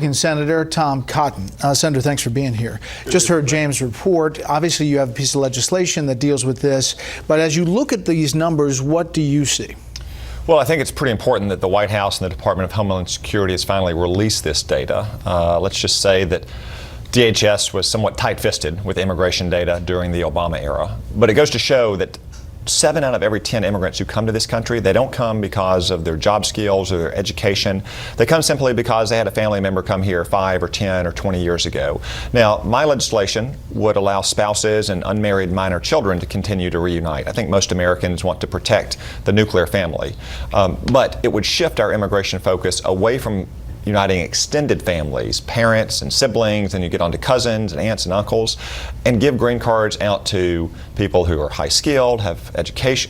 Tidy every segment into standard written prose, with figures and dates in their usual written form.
Senator Tom Cotton. Senator, thanks for being here. Just heard James' report. Obviously, you have a piece of legislation that deals with this. But as you look at these numbers, what do you see? Well, I think it's pretty important that the White House and the Department of Homeland Security has finally released this data. Let's just say that DHS was somewhat tight-fisted with immigration data during the Obama era. But it goes to show that 7 out of every 10 immigrants who come to this country, they don't come because of their job skills or their education. They come simply because they had a family member come here 5 or 10 or 20 years ago. Now, my legislation would allow spouses and unmarried minor children to continue to reunite. I think most Americans want to protect the nuclear family. But it would shift our immigration focus away from uniting extended families, parents and siblings, and you get onto cousins and aunts and uncles, and give green cards out to people who are high skilled, have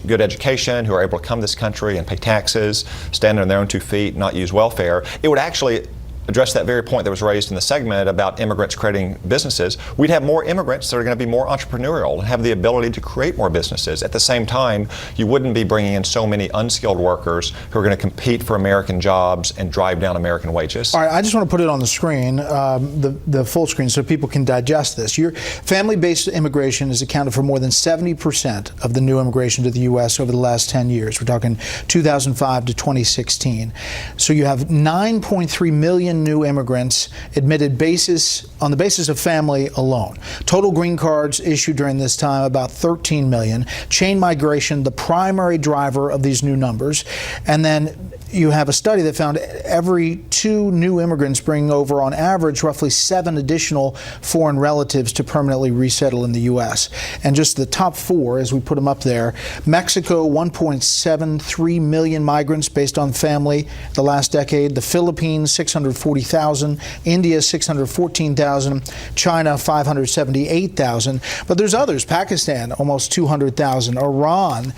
good education, who are able to come to this country and pay taxes, stand on their own 2 feet, not use welfare. It would actually address that very point that was raised in the segment about immigrants creating businesses. We'd have more immigrants that are going to be more entrepreneurial and have the ability to create more businesses. At the same time, you wouldn't be bringing in so many unskilled workers who are going to compete for American jobs and drive down American wages. All right, I just want to put it on the screen, the full screen, so people can digest this. Your family-based immigration has accounted for more than 70% of the new immigration to the U.S. over the last 10 years. We're talking 2005 to 2016. So you have 9.3 million new immigrants admitted on the basis of family alone. Total green cards issued during this time, about 13 million. Chain migration, the primary driver of these new numbers. And then you have a study that found every 2 new immigrants bring over, on average, roughly 7 additional foreign relatives to permanently resettle in the U.S. And just the top 4, as we put them up there: Mexico, 1.73 million migrants based on family the last decade. The Philippines, 640,000. India, 614,000. China, 578,000. But there's others. Pakistan, almost 200,000. Iran.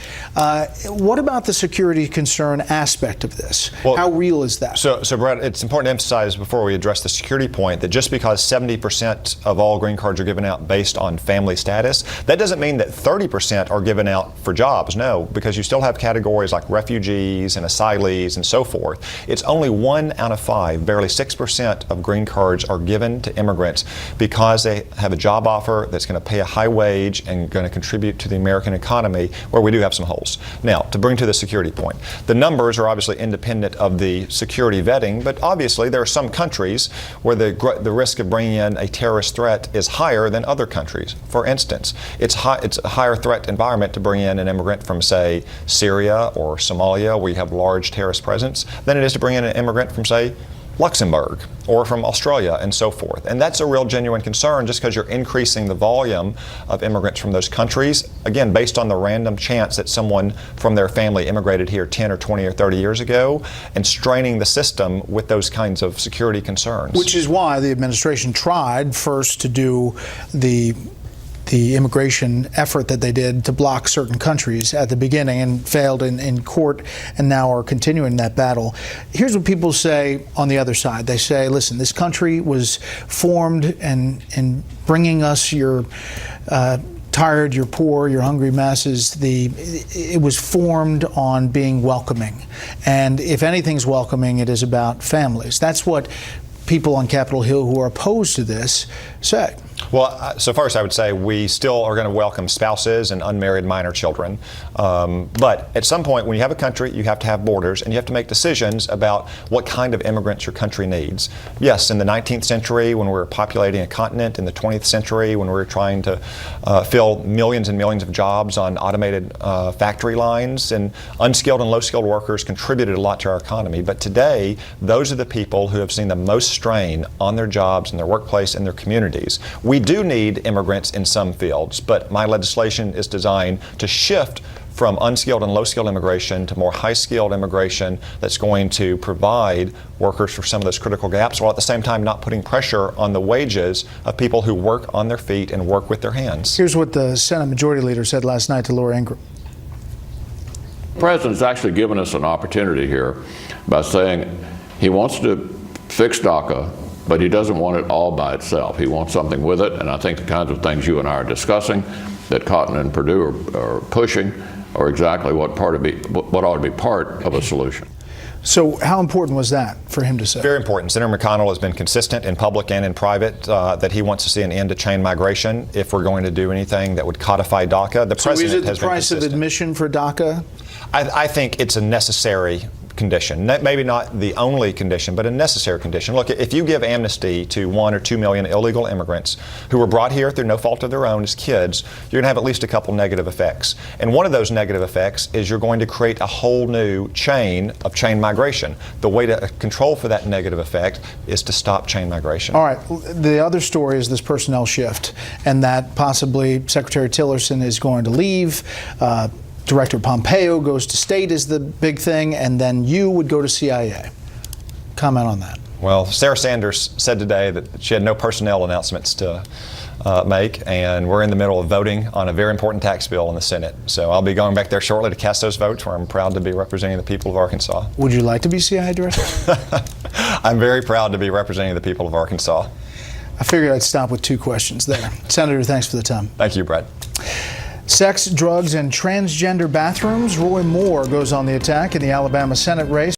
What about the security concern aspect of this? Well, how real is that? So Bret, it's important to emphasize before we address the security point that just because 70% of all green cards are given out based on family status, that doesn't mean that 30% are given out for jobs. No, because you still have categories like refugees and asylees and so forth. It's only 1 out of 5, barely 6% of green cards are given to immigrants because they have a job offer that's going to pay a high wage and going to contribute to the American economy, where we do have some holes. Now, to bring to the security point, the numbers are obviously independent of the security vetting, but obviously there are some countries where the risk of bringing in a terrorist threat is higher than other countries. For instance, it's a higher threat environment to bring in an immigrant from, say, Syria or Somalia, where you have large terrorist presence, than it is to bring in an immigrant from, say, Luxembourg or from Australia and so forth. And that's a real genuine concern, just because you're increasing the volume of immigrants from those countries, again, based on the random chance that someone from their family immigrated here 10 or 20 or 30 years ago, and straining the system with those kinds of security concerns. Which is why the administration tried first to do the immigration effort that they did to block certain countries at the beginning, and failed in court, and now are continuing that battle. Here's what people say on the other side. They say, listen, this country was formed and bringing us your tired, your poor, your hungry masses. It was formed on being welcoming. And if anything's welcoming, it is about families. That's what people on Capitol Hill who are opposed to this say. Well, so first I would say we still are going to welcome spouses and unmarried minor children. But at some point, when you have a country, you have to have borders, and you have to make decisions about what kind of immigrants your country needs. Yes, in the 19th century, when we were populating a continent, in the 20th century, when we were trying to fill millions and millions of jobs on automated factory lines, and unskilled and low-skilled workers contributed a lot to our economy. But today, those are the people who have seen the most strain on their jobs and their workplace and their communities. We do need immigrants in some fields, but my legislation is designed to shift from unskilled and low-skilled immigration to more high-skilled immigration that's going to provide workers for some of those critical gaps, while at the same time not putting pressure on the wages of people who work on their feet and work with their hands. Here's what the Senate Majority Leader said last night to Laura Ingraham. The President's actually given us an opportunity here by saying he wants to fix DACA, but he doesn't want it all by itself. He wants something with it, and I think the kinds of things you and I are discussing, that Cotton and Perdue are pushing, are exactly what ought to be part of a solution. So how important was that for him to say? Very important. Senator McConnell has been consistent in public and in private that he wants to see an end to chain migration if we're going to do anything that would codify DACA. The so president is it the has been price of consistent. admission for DACA? I think it's a necessary condition. Maybe not the only condition, but a necessary condition. Look, if you give amnesty to 1 or 2 million illegal immigrants who were brought here through no fault of their own as kids, you're going to have at least a couple negative effects. And one of those negative effects is you're going to create a whole new chain of chain migration. The way to control for that negative effect is to stop chain migration. All right. The other story is this personnel shift, and that possibly Secretary Tillerson is going to leave. Director Pompeo goes to state is the big thing, and then you would go to CIA. Comment on that. Well, Sarah Sanders said today that she had no personnel announcements to make, and we're in the middle of voting on a very important tax bill in the Senate. So I'll be going back there shortly to cast those votes, where I'm proud to be representing the people of Arkansas. Would you like to be CIA director? I'm very proud to be representing the people of Arkansas. I figured I'd stop with 2 questions there. Senator, thanks for the time. Thank you, Bret. Sex, drugs, and transgender bathrooms. Roy Moore goes on the attack in the Alabama Senate race.